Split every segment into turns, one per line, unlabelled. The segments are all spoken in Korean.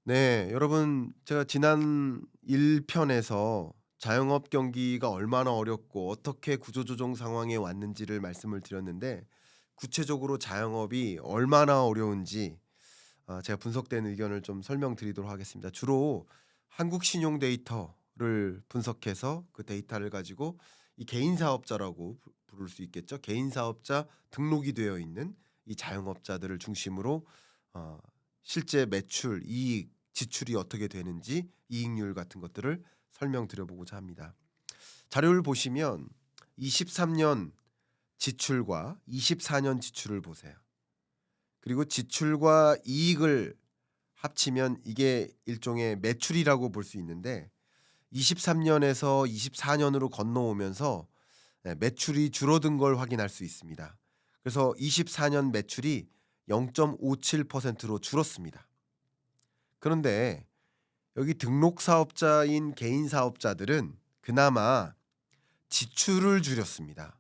네, 여러분 제가 지난 1편에서 자영업 경기가 얼마나 어렵고 어떻게 구조조정 상황에 왔는지를 말씀을 드렸는데 구체적으로 자영업이 얼마나 어려운지 제가 분석된 의견을 좀 설명드리도록 하겠습니다. 주로 한국 신용 데이터를 분석해서 그 데이터를 가지고 이 개인 사업자라고 부를 수 있겠죠. 개인 사업자 등록이 되어 있는 이 자영업자들을 중심으로 어 실제 매출, 이익, 지출이 어떻게 되는지 이익률 같은 것들을 설명드려 보고자 합니다. 자료를 보시면 23년 지출과 24년 지출을 보세요. 그리고 지출과 이익을 합치면 이게 일종의 매출이라고 볼 수 있는데 23년에서 24년으로 건너오면서 매출이 줄어든 걸 확인할 수 있습니다. 그래서 24년 매출이 0.57%로 줄었습니다. 그런데 여기 등록 사업자인 개인 사업자들은 그나마 지출을 줄였습니다.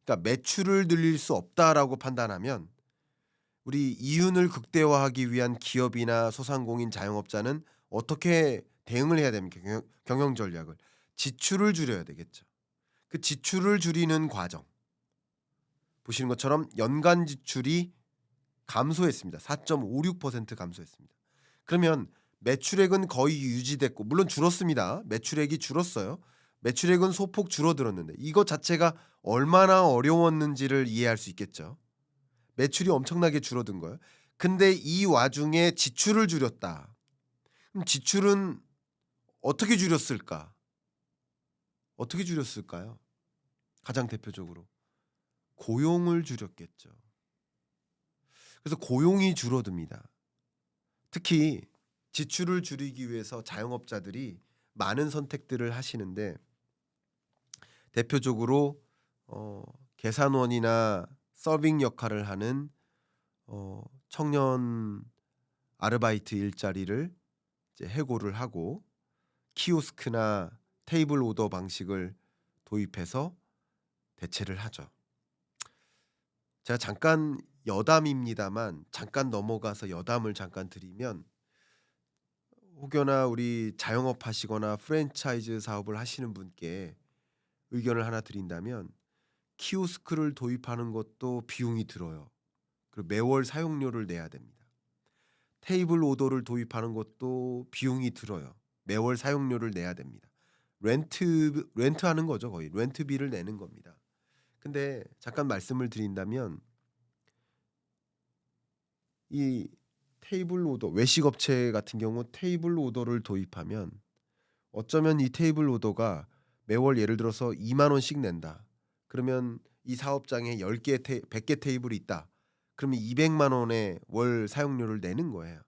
그러니까 '매출을 늘릴 수 없다.'라고 판단하면 우리 이윤을 극대화하기 위한 기업이나 소상공인 자영업자는 어떻게 대응을 해야 됩니까? 경영 전략을. 지출을 줄여야 되겠죠. 그 지출을 줄이는 과정 보시는 것처럼 연간 지출이 감소했습니다. 4.56% 감소했습니다. 그러면 매출액은 거의 유지됐고 물론 줄었습니다. 매출액이 줄었어요. 매출액은 소폭 줄어들었는데 이것 자체가 얼마나 어려웠는지를 이해할 수 있겠죠. 매출이 엄청나게 줄어든 거예요. 근데 이 와중에 지출을 줄였다. 그럼 지출은 어떻게 줄였을까? 어떻게 줄였을까요? 가장 대표적으로 고용을 줄였겠죠. 그래서 고용이 줄어듭니다. 특히 지출을 줄이기 위해서 자영업자들이 많은 선택들을 하시는데 대표적으로 어 계산원이나 서빙 역할을 하는 청년 아르바이트 일자리를 이제 해고를 하고 키오스크나 테이블 오더 방식을 도입해서 대체를 하죠. 제가 잠깐 여담입니다만 잠깐 넘어가서 여담을 잠깐 드리면 혹여나 우리 자영업 하시거나 프랜차이즈 사업을 하시는 분께 의견을 하나 드린다면 키오스크를 도입하는 것도 비용이 들어요. 그리고 매월 사용료를 내야 됩니다. 테이블 오더를 도입하는 것도 비용이 들어요. 매월 사용료를 내야 됩니다. 렌트하는 거죠, 거의. 렌트비를 내는 겁니다. 근데 잠깐 말씀을 드린다면 이 테이블 오더 외식 업체 같은 경우 테이블 오더를 도입하면 어쩌면 이 테이블 오더가 매월 예를 들어서 2만 원씩 낸다. 그러면 이 사업장에 10개 100개 테이블이 있다. 그러면 200만 원의 월 사용료를 내는 거예요.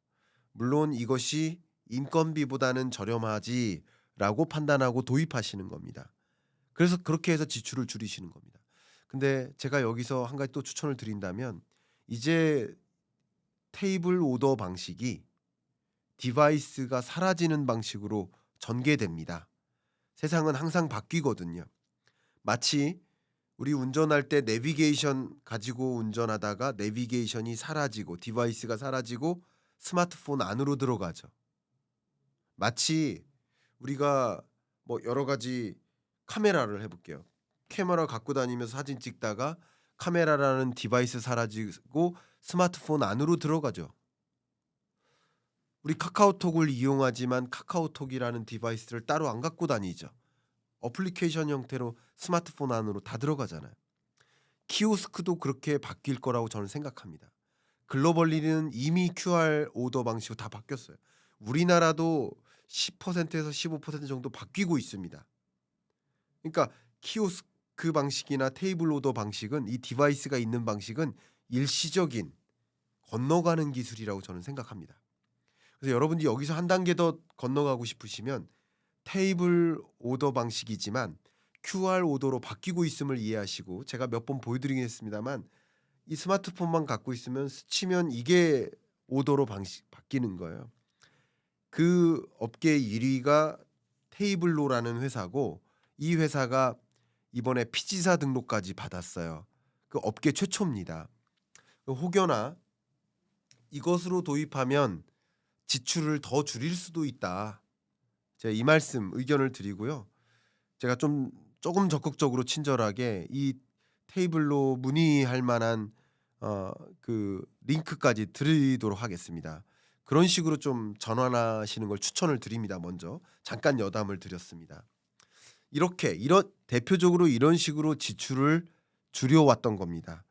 물론 이것이 '인건비보다는 저렴하지.'라고 판단하고 도입하시는 겁니다. 그래서 그렇게 해서 지출을 줄이시는 겁니다. 근데 제가 여기서 한 가지 또 추천을 드린다면 이제 테이블 오더 방식이 디바이스가 사라지는 방식으로 전개됩니다. 세상은 항상 바뀌거든요. 마치 우리 운전할 때 내비게이션 가지고 운전하다가 내비게이션이 사라지고 디바이스가 사라지고 스마트폰 안으로 들어가죠. 마치 우리가 뭐 여러 가지 카메라를 해 볼게요. 카메라 갖고 다니면서 사진 찍다가 카메라라는 디바이스 사라지고 스마트폰 안으로 들어가죠. 우리 카카오톡을 이용하지만 카카오톡이라는 디바이스를 따로 안 갖고 다니죠. 어플리케이션 형태로 스마트폰 안으로 다 들어가잖아요. 키오스크도 그렇게 바뀔 거라고 저는 생각합니다. 글로벌리는 이미 QR 오더 방식으로 다 바뀌었어요. 우리나라도 10%에서 15% 정도 바뀌고 있습니다. 그러니까 키오스크 방식이나 테이블 오더 방식은 이 디바이스가 있는 방식은 일시적인 건너가는 기술이라고 저는 생각합니다. 그래서 여러분이 여기서 한 단계 더 건너가고 싶으시면 테이블 오더 방식이지만 QR 오더로 바뀌고 있음을 이해하시고 제가 몇 번 보여드리긴 했습니다만 이 스마트폰만 갖고 있으면 스치면 이게 오더로 방식 바뀌는 거예요. 그 업계 1 위가 테이블로라는 회사고 이 회사가 이번에 피지사 등록까지 받았어요. 그 업계 최초입니다. 혹여나 이것으로 도입하면 지출을 더 줄일 수도 있다. 제가 이 말씀 의견을 드리고요. 제가 좀 조금 적극적으로 친절하게 이 테이블로 문의할 만한 어 링크까지 드리도록 하겠습니다. 그런 식으로 좀 전환하시는 걸 추천을 드립니다 먼저. 잠깐 여담을 드렸습니다. 이런 대표적으로 이런 식으로 지출을 줄여 왔던 겁니다.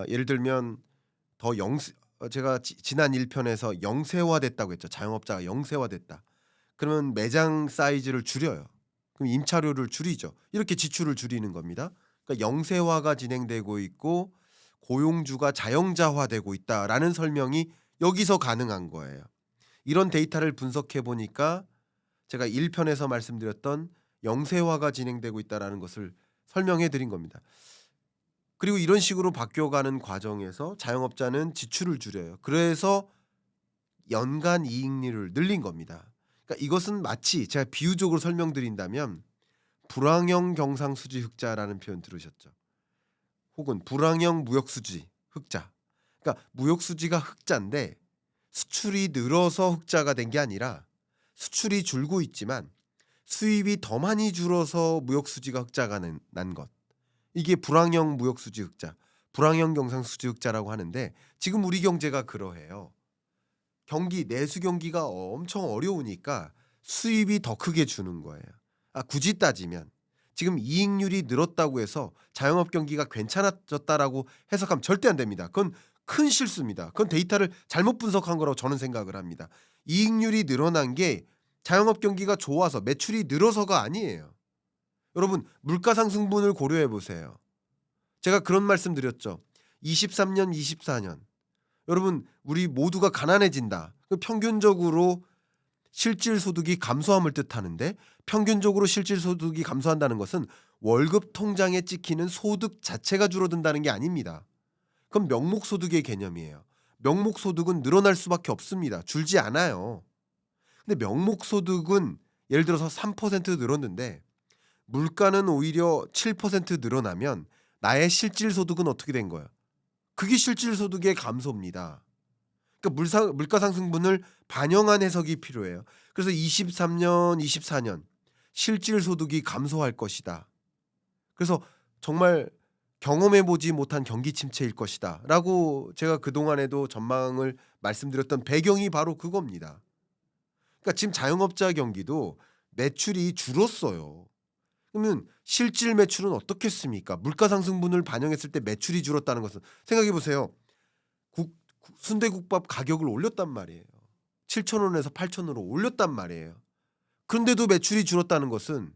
예를 들면 더 영세 제가 지난 1 편에서 영세화됐다고 했죠. 자영업자가 영세화됐다. 그러면 매장 사이즈를 줄여요. 그럼 임차료를 줄이죠. 이렇게 지출을 줄이는 겁니다. 그러니까 영세화가 진행되고 있고 고용주가 자영자화되고 있다라는 설명이 여기서 가능한 거예요. 이런 데이터를 분석해 보니까 제가 1 편에서 말씀드렸던 영세화가 진행되고 있다라는 것을 설명해 드린 겁니다. 그리고 이런 식으로 바뀌어가는 과정에서 자영업자는 지출을 줄여요. 그래서 연간 이익률을 늘린 겁니다. 그러니까 이것은 마치 제가 비유적으로 설명드린다면 불황형 경상수지 흑자라는 표현 들으셨죠? 혹은 불황형 무역수지 흑자. 그러니까 무역수지가 흑자인데 수출이 늘어서 흑자가 된 게 아니라 수출이 줄고 있지만 수입이 더 많이 줄어서 무역수지가 흑자가 난 것. 이게 불황형 무역수지 흑자, 불황형 경상수지 흑자라고 하는데 지금 우리 경제가 그러해요. 경기 내수 경기가 엄청 어려우니까 수입이 더 크게 주는 거예요. 굳이 따지면 지금 이익률이 늘었다고 해서 자영업 경기가 괜찮아졌다라고 해석하면 절대 안 됩니다. 그건 큰 실수입니다. 그건 데이터를 잘못 분석한 거라고 저는 생각을 합니다. 이익률이 늘어난 게 자영업 경기가 좋아서 매출이 늘어서가 아니에요. 여러분 물가 상승분을 고려해 보세요. 제가 그런 말씀 드렸죠. 23년, 24년 여러분 우리 모두가 가난해진다. 평균적으로 실질 소득이 감소함을 뜻하는데 평균적으로 실질 소득이 감소한다는 것은 월급 통장에 찍히는 소득 자체가 줄어든다는 게 아닙니다. 그럼 명목 소득의 개념이에요. 명목 소득은 늘어날 수밖에 없습니다. 줄지 않아요. 근데 명목 소득은 예를 들어서 3% 늘었는데 물가는 오히려 7% 늘어나면 나의 실질 소득은 어떻게 된 거예요? 그게 실질 소득의 감소입니다. 그러니까 물가 상승분을 반영한 해석이 필요해요. 그래서 23년, 24년 실질 소득이 감소할 것이다. 그래서 정말 경험해 보지 못한 경기 침체일 것이다라고 제가 그동안에도 전망을 말씀드렸던 배경이 바로 그겁니다. 그러니까 지금 자영업자 경기도 매출이 줄었어요. 그러면 실질 매출은 어떻겠습니까? 물가 상승분을 반영했을 때 매출이 줄었다는 것은 생각해 보세요. 순대국밥 가격을 올렸단 말이에요. 7,000원에서 8,000원으로 올렸단 말이에요. 그런데도 매출이 줄었다는 것은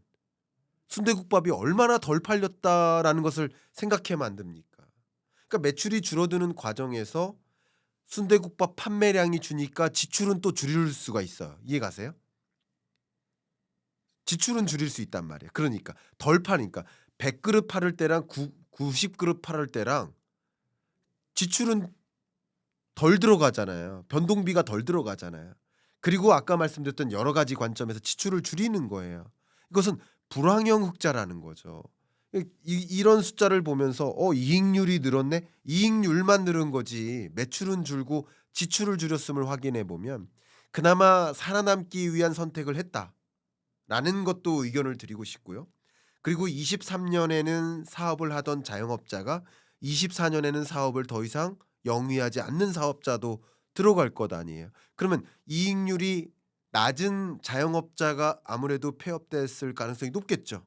순대국밥이 얼마나 덜 팔렸다라는 것을 생각해 만듭니까? 그러니까 매출이 줄어드는 과정에서 순대국밥 판매량이 주니까 지출은 또 줄일 수가 있어요. 이해 가세요? 지출은 줄일 수 있단 말이에요. 그러니까 덜 파니까 100 그릇 팔을 때랑 90 그릇 팔을 때랑 지출은 덜 들어가잖아요. 변동비가 덜 들어가잖아요. 그리고 아까 말씀드렸던 여러 가지 관점에서 지출을 줄이는 거예요. 이것은 불황형 흑자라는 거죠. 이런 숫자를 보면서 이익률이 늘었네. 이익률만 늘은 거지 매출은 줄고 지출을 줄였음을 확인해 보면 그나마 살아남기 위한 선택을 했다라는 것도 의견을 드리고 싶고요. 그리고 23년에는 사업을 하던 자영업자가 24년에는 사업을 더 이상 영위하지 않는 사업자도 들어갈 것 아니에요. 그러면 이익률이 낮은 자영업자가 아무래도 폐업됐을 가능성이 높겠죠.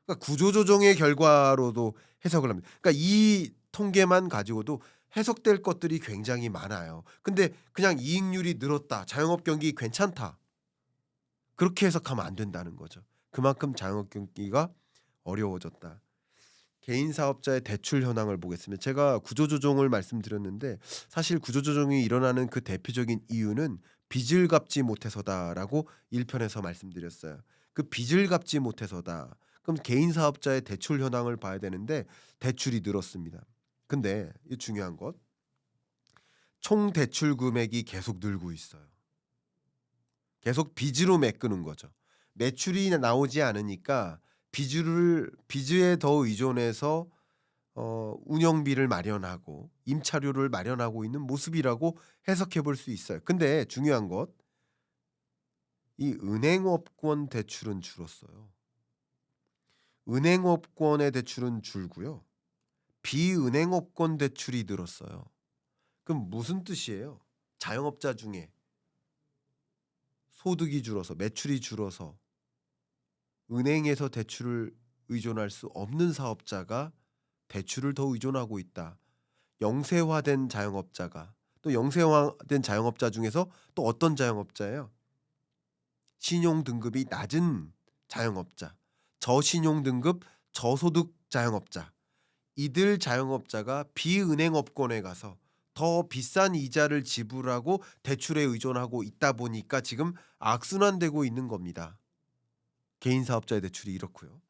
그러니까 구조조정의 결과로도 해석을 합니다. 그러니까 이 통계만 가지고도 해석될 것들이 굉장히 많아요. 근데 그냥 이익률이 늘었다. 자영업 경기 괜찮다. 그렇게 해석하면 안 된다는 거죠. 그만큼 자영업 경기가 어려워졌다. 개인 사업자의 대출 현황을 보겠습니다. 제가 구조조정을 말씀드렸는데 사실 구조조정이 일어나는 그 대표적인 이유는 빚을 갚지 못해서다라고 1 편에서 말씀드렸어요. 그 빚을 갚지 못해서다. 그럼 개인 사업자의 대출 현황을 봐야 되는데 대출이 늘었습니다. 근데 이 중요한 것 총 대출 금액이 계속 늘고 있어요. 계속 빚으로 메꾸는 거죠. 매출이 나오지 않으니까 빚에 더 의존해서 운영비를 마련하고 임차료를 마련하고 있는 모습이라고 해석해 볼 수 있어요. 근데 중요한 것, 이 은행업권 대출은 줄었어요. 은행업권의 대출은 줄고요. 비은행업권 대출이 늘었어요. 그럼 무슨 뜻이에요? 자영업자 중에 소득이 줄어서 매출이 줄어서 은행에서 대출을 의존할 수 없는 사업자가 대출을 더 의존하고 있다. 영세화된 자영업자가, 또 영세화된 자영업자 중에서 또 어떤 자영업자예요? 신용 등급이 낮은 자영업자, 저신용 등급 저소득 자영업자. 이들 자영업자가 비은행업권에 가서 더 비싼 이자를 지불하고 대출에 의존하고 있다 보니까 지금 악순환되고 있는 겁니다. 개인 사업자의 대출이 이렇고요.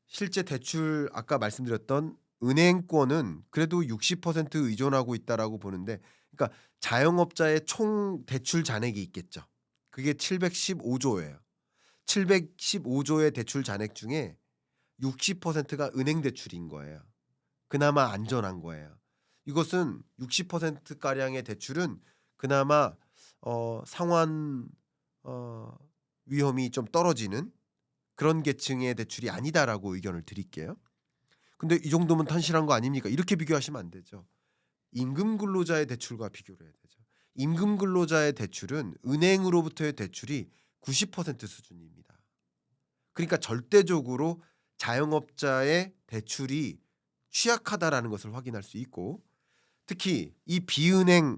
실제 대출 아까 말씀드렸던 은행권은 그래도 60% 의존하고 있다라고 보는데, 그러니까 자영업자의 총 대출 잔액이 있겠죠. 그게 715조예요. 715조의 대출 잔액 중에 60%가 은행 대출인 거예요. 그나마 안전한 거예요. 이것은 60% 가량의 대출은 그나마 상환 어 위험이 좀 떨어지는 그런 계층의 대출이 아니다라고 의견을 드릴게요. 근데 이 정도면 탄실한 거 아닙니까? 이렇게 비교하시면 안 되죠. 임금 근로자의 대출과 비교를 해야 되죠. 임금 근로자의 대출은 은행으로부터의 대출이 90% 수준입니다. 그러니까 절대적으로 자영업자의 대출이 취약하다라는 것을 확인할 수 있고, 특히 이 비은행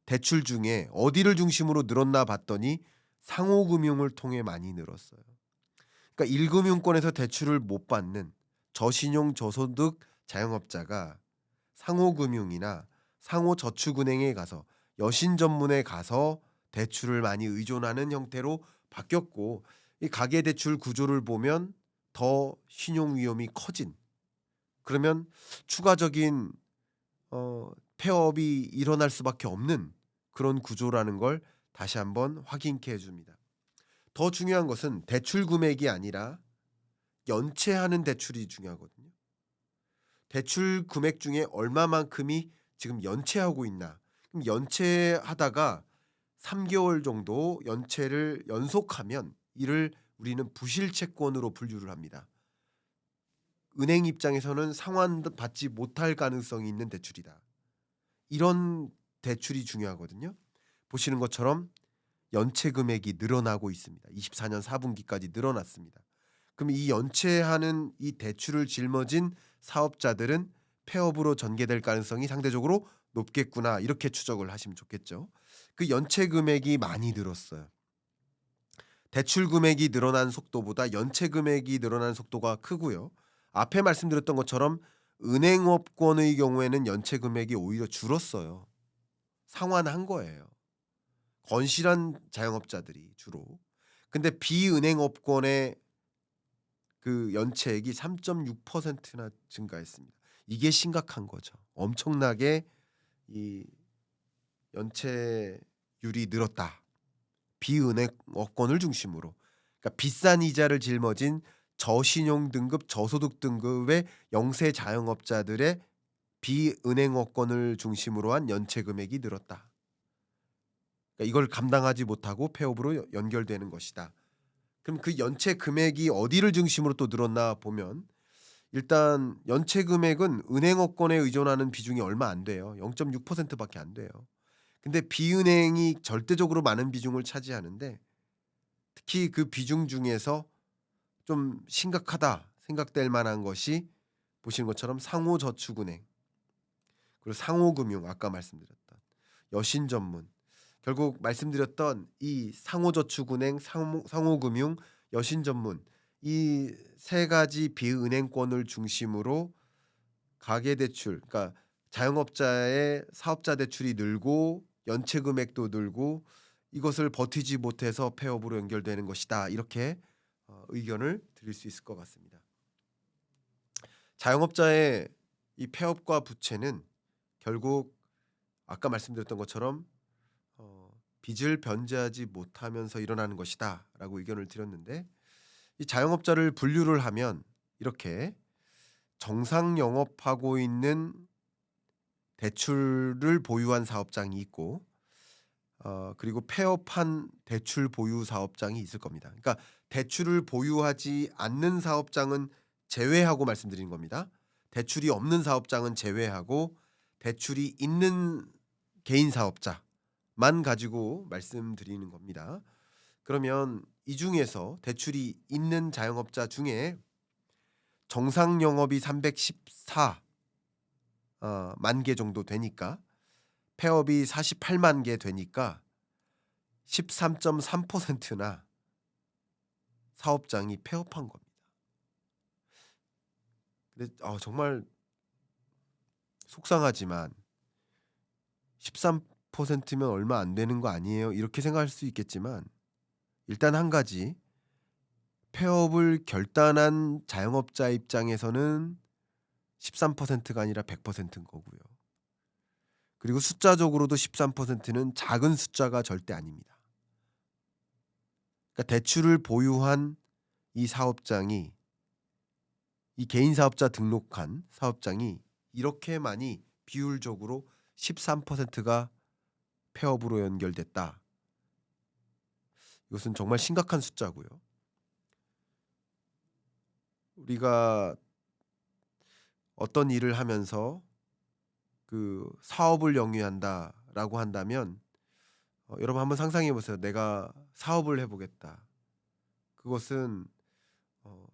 대출 중에 어디를 중심으로 늘었나 봤더니 상호금융을 통해 많이 늘었어요. 그러니까 1금융권에서 대출을 못 받는 저신용 저소득 자영업자가 상호금융이나 상호저축은행에 가서 여신전문에 가서 대출을 많이 의존하는 형태로 바뀌었고, 이 가계대출 구조를 보면 더 신용 위험이 커진, 그러면 추가적인 폐업이 일어날 수밖에 없는 그런 구조라는 걸 다시 한번 확인케 해 줍니다. 더 중요한 것은 대출 금액이 아니라 연체하는 대출이 중요하거든요. 대출 금액 중에 얼마만큼이 지금 연체하고 있나. 그럼 연체하다가 3개월 정도 연체를 연속하면 이를 우리는 부실채권으로 분류를 합니다. 은행 입장에서는 상환받지 못할 가능성이 있는 대출이다. 이런 대출이 중요하거든요. 보시는 것처럼 연체 금액이 늘어나고 있습니다. 24년 4분기까지 늘어났습니다. 그럼 이 연체하는 이 대출을 짊어진 사업자들은 폐업으로 전개될 가능성이 상대적으로 높겠구나, 이렇게 추적을 하시면 좋겠죠. 그 연체 금액이 많이 늘었어요. 대출 금액이 늘어난 속도보다 연체 금액이 늘어난 속도가 크고요. 앞에 말씀드렸던 것처럼 은행업권의 경우에는 연체 금액이 오히려 줄었어요. 상환한 거예요. 건실한 자영업자들이 주로. 근데 비은행업권의 그 연체액이 3.6%나 증가했습니다. 이게 심각한 거죠. 엄청나게 이 연체율이 늘었다. 비은행업권을 중심으로. 그러니까 비싼 이자를 짊어진 저신용 등급, 저소득 등급의 영세 자영업자들의 비은행업권을 중심으로 한 연체 금액이 늘었다. 그러니까 이걸 감당하지 못하고 폐업으로 연결되는 것이다. 그럼 그 연체 금액이 어디를 중심으로 또 늘었나 보면, 일단 연체 금액은 은행업권에 의존하는 비중이 얼마 안 돼요. 0.6% 밖에 안 돼요. 근데 비은행이 절대적으로 많은 비중을 차지하는데, 특히 그 비중 중에서 좀 심각하다 생각될 만한 것이 보시는 것처럼 상호저축은행, 그리고 상호금융, 아까 말씀드렸던 여신전문, 결국 말씀드렸던 이 상호저축은행, 상호금융, 여신전문, 이 세 가지 비은행권을 중심으로 가계대출, 그러니까 자영업자의 사업자 대출이 늘고 연체 금액도 늘고 이것을 버티지 못해서 폐업으로 연결되는 것이다. 이렇게 의견을 드릴 수 있을 것 같습니다. 자영업자의 이 폐업과 부채는 결국 아까 말씀드렸던 것처럼 빚을 변제하지 못하면서 일어나는 것이다라고 의견을 드렸는데, 이 자영업자를 분류를 하면 이렇게 정상 영업하고 있는 대출을 보유한 사업장이 있고 그리고 폐업한 대출 보유 사업장이 있을 겁니다. 그러니까 대출을 보유하지 않는 사업장은 제외하고 말씀드리는 겁니다. 대출이 없는 사업장은 제외하고 대출이 있는 개인 사업자만 가지고 말씀드리는 겁니다. 그러면 이 중에서 대출이 있는 자영업자 중에 정상 영업이 314 만 개 정도 되니까 폐업이 48만 개 되니까 13.3%나 사업장이 폐업한 겁니다. 근데 정말 속상하지만 13%면 얼마 안 되는 거 아니에요? 이렇게 생각할 수 있겠지만 일단 한 가지 폐업을 결단한 자영업자 입장에서는 13%가 아니라 100%인 거고요. 그리고 숫자적으로도 13%는 작은 숫자가 절대 아닙니다. 그러니까 대출을 보유한 이 사업장이 이 개인 사업자 등록한 사업장이 이렇게 많이 비율적으로 13%가 폐업으로 연결됐다. 이것은 정말 심각한 숫자고요. 우리가 어떤 일을 하면서 그 사업을 영위한다라고 한다면 여러분 한번 상상해 보세요. 내가 사업을 해 보겠다. 그것은 어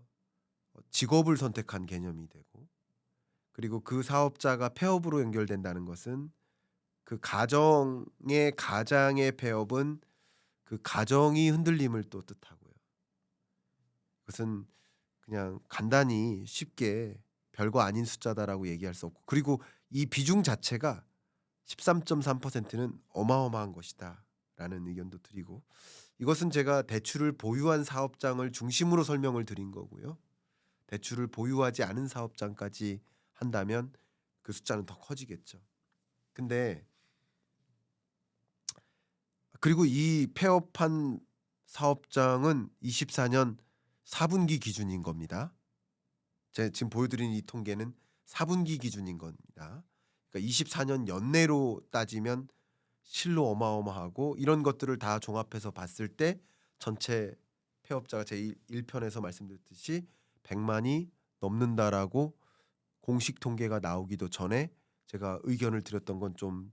직업을 선택한 개념이 되고 그리고 그 사업자가 폐업으로 연결된다는 것은 그 가장의 폐업은 그 가정이 흔들림을 또 뜻하고요. 그것은 그냥 간단히 쉽게 별거 아닌 숫자다라고 얘기할 수 없고 그리고 이 비중 자체가 13.3%는 어마어마한 것이다라는 의견도 드리고 이것은 제가 대출을 보유한 사업장을 중심으로 설명을 드린 거고요. 대출을 보유하지 않은 사업장까지 한다면 그 숫자는 더 커지겠죠. 근데 그리고 이 폐업한 사업장은 24년 4분기 기준인 겁니다. 제가 지금 보여드린 이 통계는 4분기 기준인 겁니다. 그러니까 24년 연내로 따지면 실로 어마어마하고 이런 것들을 다 종합해서 봤을 때 전체 폐업자가 제 1편에서 말씀드렸듯이 100만이 넘는다라고 공식 통계가 나오기도 전에 제가 의견을 드렸던 건 좀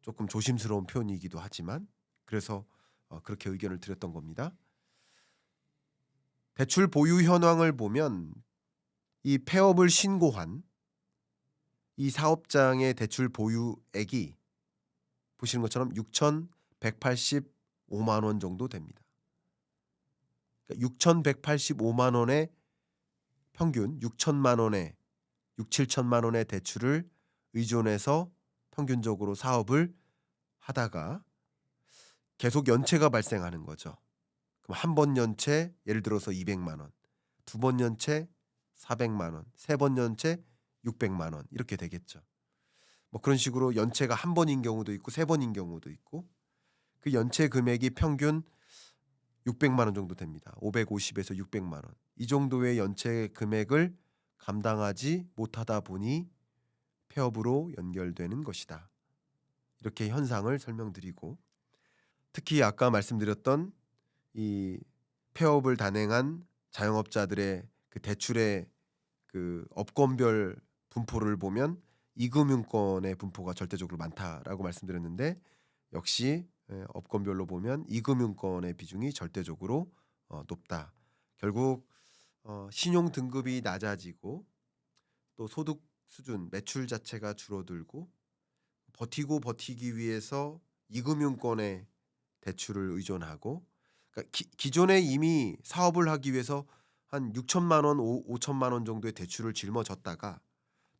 조금 조심스러운 표현이기도 하지만 그래서 그렇게 의견을 드렸던 겁니다. 대출 보유 현황을 보면 이 폐업을 신고한 이 사업장의 대출 보유액이 보시는 것처럼 6,185만 원 정도 됩니다. 그러니까 6,185만 원의 평균 6천만 원의 6-7천만 원의 대출을 의존해서 평균적으로 사업을 하다가 계속 연체가 발생하는 거죠. 그럼 한 번 연체 예를 들어서 200만 원, 두 번 연체 400만 원, 세 번 연체 600만 원 이렇게 되겠죠. 뭐 그런 식으로 연체가 한 번인 경우도 있고 세 번인 경우도 있고 그 연체 금액이 평균 600만 원 정도 됩니다. 550에서 600만 원. 이 정도의 연체 금액을 감당하지 못하다 보니 폐업으로 연결되는 것이다. 이렇게 현상을 설명드리고 특히 아까 말씀드렸던 이 폐업을 단행한 자영업자들의 그 대출의 그 업권별 분포를 보면 이금융권의 분포가 절대적으로 많다라고 말씀드렸는데 역시 업권별로 보면 이금융권의 비중이 절대적으로 높다. 결국 신용 등급이 낮아지고 또 소득 수준, 매출 자체가 줄어들고 버티기 위해서 이금융권의 대출을 의존하고 그러니까 기존에 이미 사업을 하기 위해서 한 6천만 원, 5천만 원 정도의 대출을 짊어졌다가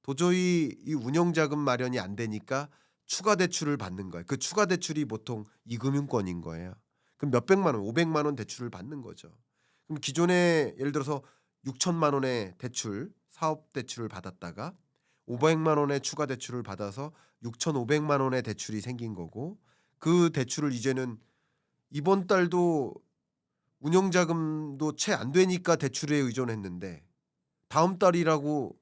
도저히 이 운영 자금 마련이 안 되니까 추가 대출을 받는 거예요. 그 추가 대출이 보통 이금융권인 거예요. 그럼 몇백만 원, 500만 원 대출을 받는 거죠. 그럼 기존에 예를 들어서 6천만 원의 대출, 사업 대출을 받았다가 500만 원의 추가 대출을 받아서 6,500만 원의 대출이 생긴 거고 그 대출을 이제는 이번 달도 운영 자금도 채 안 되니까 대출에 의존했는데 다음 달이라고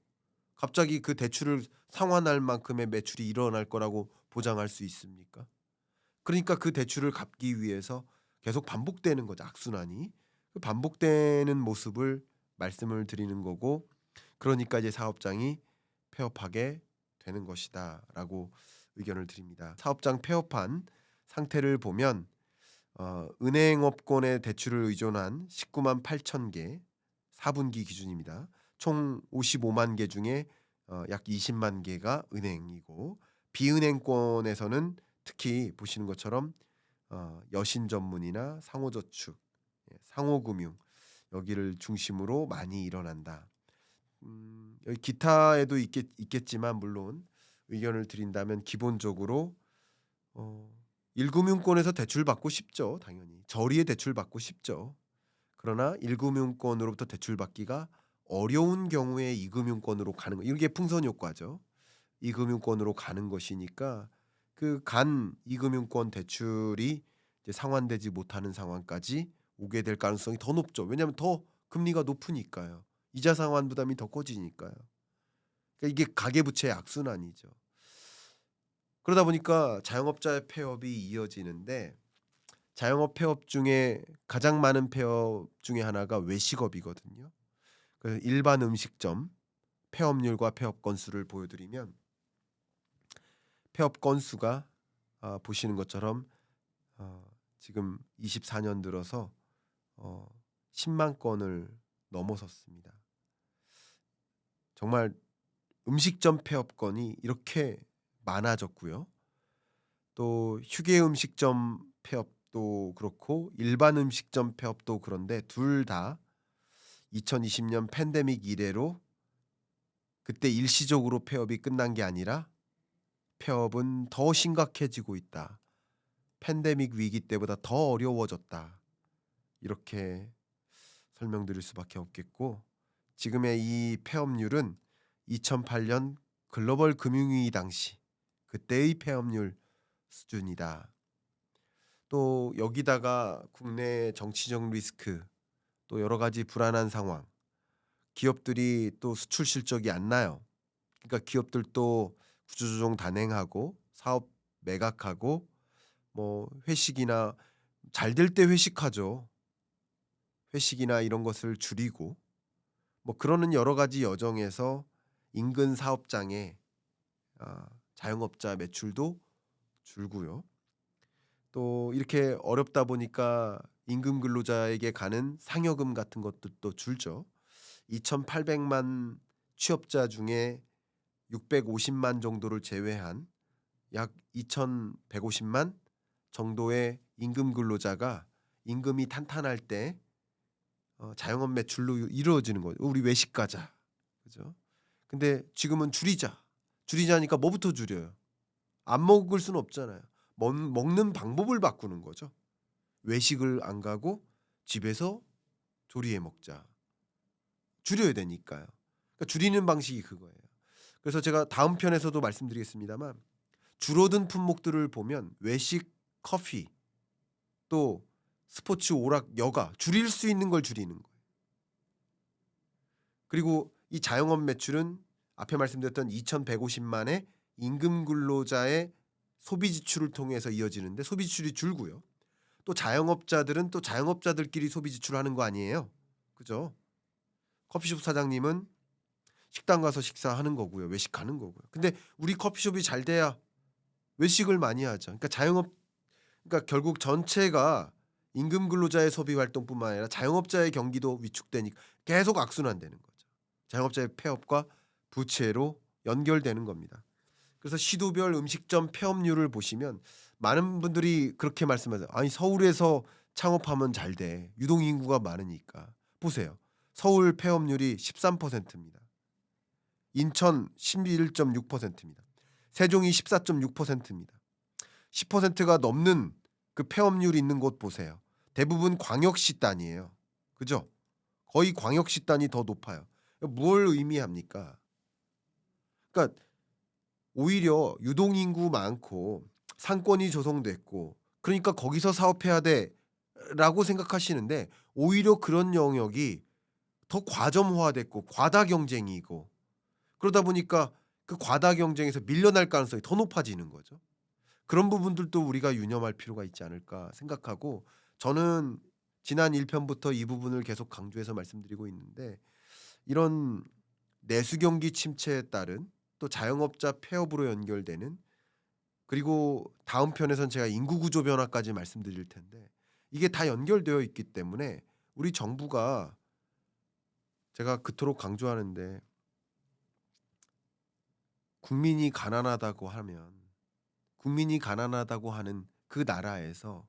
갑자기 그 대출을 상환할 만큼의 매출이 일어날 거라고 보장할 수 있습니까? 그러니까 그 대출을 갚기 위해서 계속 반복되는 거죠, 악순환이. 그 반복되는 모습을 말씀을 드리는 거고, 그러니까 이제 사업장이 폐업하게 되는 것이다라고 의견을 드립니다. 사업장 폐업한 상태를 보면 은행업권의 대출을 의존한 19만 8천 개 4분기 기준입니다. 총 55만 개 중에 약 20만 개가 은행이고, 비은행권에서는 특히 보시는 것처럼 여신 전문이나 상호저축, 상호금융 여기를 중심으로 많이 일어난다. 여기 기타에도 있겠지만 물론 의견을 드린다면 기본적으로 어 1금융권에서 대출받고 싶죠, 당연히. 저리에 대출받고 싶죠. 그러나 1금융권으로부터 대출받기가 어려운 경우에 2금융권으로 가는 거, 이게 풍선 효과죠. 2금융권으로 가는 것이니까 그 간 2금융권 대출이 이제 상환되지 못하는 상황까지 오게 될 가능성이 더 높죠. 왜냐하면 더 금리가 높으니까요. 이자 상환 부담이 더 커지니까요. 그러니까 이게 가계부채의 악순환이죠. 그러다 보니까 자영업자의 폐업이 이어지는데, 자영업 폐업 중에 가장 많은 폐업 중에 하나가 외식업이거든요. 그 일반 음식점 폐업률과 폐업 건수를 보여드리면, 폐업 건수가 보시는 것처럼 어 지금 24년 들어서 10만 건을 넘어섰습니다. 정말 음식점 폐업 건이 이렇게 많아졌고요. 또 휴게 음식점 폐업도 그렇고 일반 음식점 폐업도 그런데, 둘 다 2020년 팬데믹 이래로 그때 일시적으로 폐업이 끝난 게 아니라 폐업은 더 심각해지고 있다. 팬데믹 위기 때보다 더 어려워졌다. 이렇게 설명드릴 수밖에 없겠고, 지금의 이 폐업률은 2008년 글로벌 금융위기 당시 그때의 폐업률 수준이다. 또 여기다가 국내 정치적 리스크, 또 여러 가지 불안한 상황, 기업들이 또 수출 실적이 안 나요. 그러니까 기업들도 구조조정 단행하고 사업 매각하고, 뭐 회식이나 잘 될 때 회식하죠. 회식이나 이런 것을 줄이고, 뭐 그러는 여러 가지 여정에서 인근 사업장의 자영업자 매출도 줄고요. 또 이렇게 어렵다 보니까 임금 근로자에게 가는 상여금 같은 것도 줄죠. 2,800만 취업자 중에 650만 정도를 제외한 약 2,150만 정도의 임금 근로자가 임금이 탄탄할 때 자영업 매출로 이루어지는 거죠. 우리 외식 가자. 그죠? 근데 지금은 줄이자. 줄이자니까 뭐부터 줄여요? 안 먹을 수는 없잖아요. 먹는 방법을 바꾸는 거죠. 외식을 안 가고 집에서 조리해 먹자. 줄여야 되니까요. 그러니까 줄이는 방식이 그거예요. 그래서 제가 다음 편에서도 말씀드리겠습니다만, 줄어든 품목들을 보면 외식, 커피, 또 스포츠, 오락, 여가, 줄일 수 있는 걸 줄이는 거예요. 그리고 이 자영업 매출은 앞에 말씀드렸던 2,150만의 임금 근로자의 소비 지출을 통해서 이어지는데, 소비 지출이 줄고요. 또 자영업자들은 또 자영업자들끼리 소비 지출을 하는 거 아니에요. 그죠? 커피숍 사장님은 식당 가서 식사하는 거고요. 외식하는 거고요. 근데 우리 커피숍이 잘 돼야 외식을 많이 하죠. 그러니까 그러니까 결국 전체가 임금 근로자의 소비 활동뿐만 아니라 자영업자의 경기도 위축되니까 계속 악순환되는 거죠. 자영업자의 폐업과 부채로 연결되는 겁니다. 그래서 시도별 음식점 폐업률을 보시면 많은 분들이 그렇게 말씀하세요. 아니 서울에서 창업하면 잘 돼. 유동 인구가 많으니까. 보세요. 서울 폐업률이 13%입니다. 인천 11.6%입니다. 세종이 14.6%입니다. 10%가 넘는 그 폐업률이 있는 곳 보세요. 대부분 광역시 단위예요. 그죠? 거의 광역시 단위 더 높아요. 뭘 의미합니까? 그러니까 오히려 유동 인구 많고 상권이 조성됐고 그러니까 거기서 사업해야 돼라고 생각하시는데, 오히려 그런 영역이 더 과점화됐고 과다 경쟁이고 그러다 보니까 그 과다 경쟁에서 밀려날 가능성이 더 높아지는 거죠. 그런 부분들도 우리가 유념할 필요가 있지 않을까 생각하고 저는 지난 1 편부터 이 부분을 계속 강조해서 말씀드리고 있는데 이런 내수 경기 침체에 따른 또 자영업자 폐업으로 연결되는 그리고 다음 편에선 제가 인구 구조 변화까지 말씀드릴 텐데 이게 다 연결되어 있기 때문에 우리 정부가 제가 그토록 강조하는데 국민이 가난하다고 하면 국민이 가난하다고 하는 그 나라에서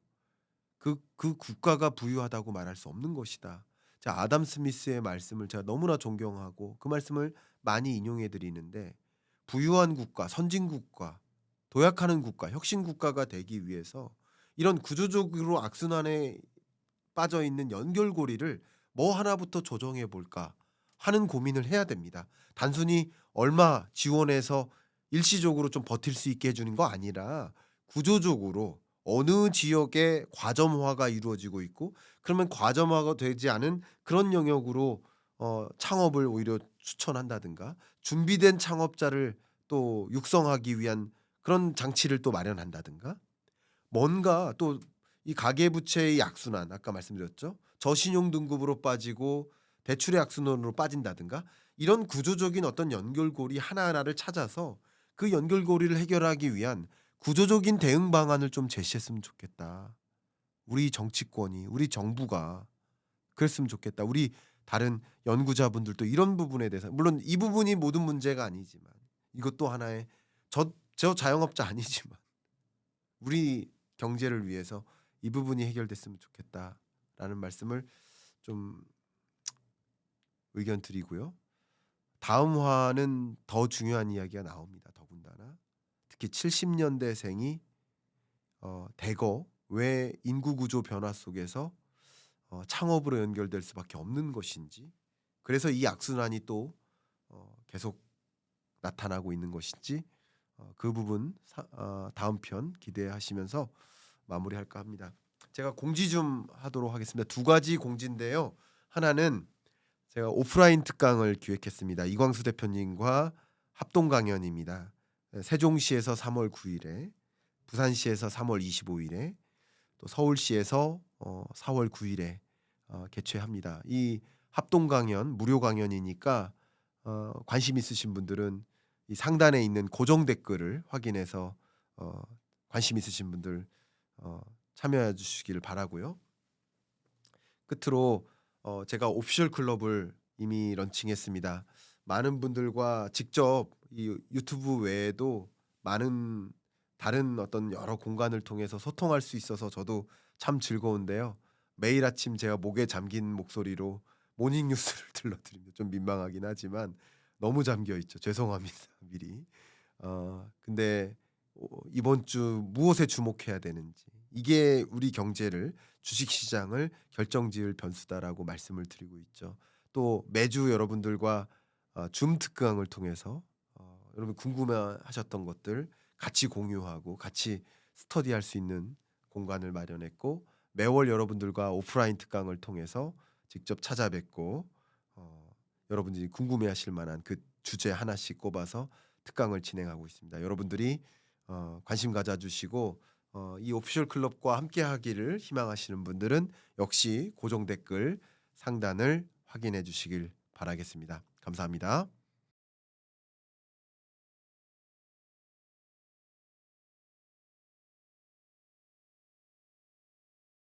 그 국가가 부유하다고 말할 수 없는 것이다. 자, 아담 스미스의 말씀을 제가 너무나 존경하고 그 말씀을 많이 인용해 드리는데 부유한 국가, 선진 국가, 도약하는 국가, 혁신 국가가 되기 위해서 이런 구조적으로 악순환에 빠져 있는 연결고리를 뭐 하나부터 조정해 볼까 하는 고민을 해야 됩니다. 단순히 얼마 지원해서 일시적으로 좀 버틸 수 있게 해 주는 거 아니라 구조적으로 어느 지역에 과점화가 이루어지고 있고 그러면 과점화가 되지 않은 그런 영역으로 창업을 오히려 추천한다든가 준비된 창업자를 또 육성하기 위한 그런 장치를 또 마련한다든가 뭔가 또 이 가계부채의 악순환 아까 말씀드렸죠. 저신용 등급으로 빠지고 대출의 악순환으로 빠진다든가 이런 구조적인 어떤 연결고리 하나하나를 찾아서 그 연결고리를 해결하기 위한 구조적인 대응 방안을 좀 제시했으면 좋겠다. 우리 정치권이 우리 정부가 그랬으면 좋겠다. 우리 다른 연구자분들도 이런 부분에 대해서 물론 이 부분이 모든 문제가 아니지만 이것도 하나의 저 자영업자 아니지만 우리 경제를 위해서 이 부분이 해결됐으면 좋겠다라는 말씀을 좀 의견 드리고요. 다음 화는 더 중요한 이야기가 나옵니다. 더군다나 특히 70년대생이 대거 왜 인구 구조 변화 속에서 창업으로 연결될 수밖에 없는 것인지 그래서 이 악순환이 또 계속 나타나고 있는 것인지 그 부분 다음 편 기대하시면서 마무리할까 합니다. 제가 공지 좀 하도록 하겠습니다. 두 가지 공지인데요. 하나는 제가 오프라인 특강을 기획했습니다. 이광수 대표님과 합동 강연입니다. 세종시에서 3월 9일에 부산시에서 3월 25일에 또 서울시에서 4월 9일에 개최합니다. 이 합동 강연 무료 강연이니까 관심 있으신 분들은 이 상단에 있는 고정 댓글을 확인해서 관심 있으신 분들 참여해 주시기를 바라고요. 끝으로 제가 오피셜 클럽을 이미 런칭했습니다. 많은 분들과 직접 이 유튜브 외에도 많은 다른 어떤 여러 공간을 통해서 소통할 수 있어서 저도 참 즐거운데요. 매일 아침 제가 목에 잠긴 목소리로 모닝 뉴스를 들려드립니다. 좀 민망하긴 하지만 너무 잠겨 있죠. 죄송합니다. 미리. 근데 이번 주 무엇에 주목해야 되는지 이게 우리 경제를 주식 시장을 결정지을 변수다라고 말씀을 드리고 있죠. 또 매주 여러분들과 줌 특강을 통해서 여러분 궁금해하셨던 것들 같이 공유하고 같이 스터디할 수 있는 공간을 마련했고 매월 여러분들과 오프라인 특강을 통해서 직접 찾아뵙고 여러분들이 궁금해하실 만한 그 주제 하나씩 꼽아서 특강을 진행하고 있습니다. 여러분들이 관심 가져주시고 이 오피셜 클럽과 함께하기를 희망하시는 분들은 역시 고정 댓글 상단을 확인해 주시길 바라겠습니다. 감사합니다.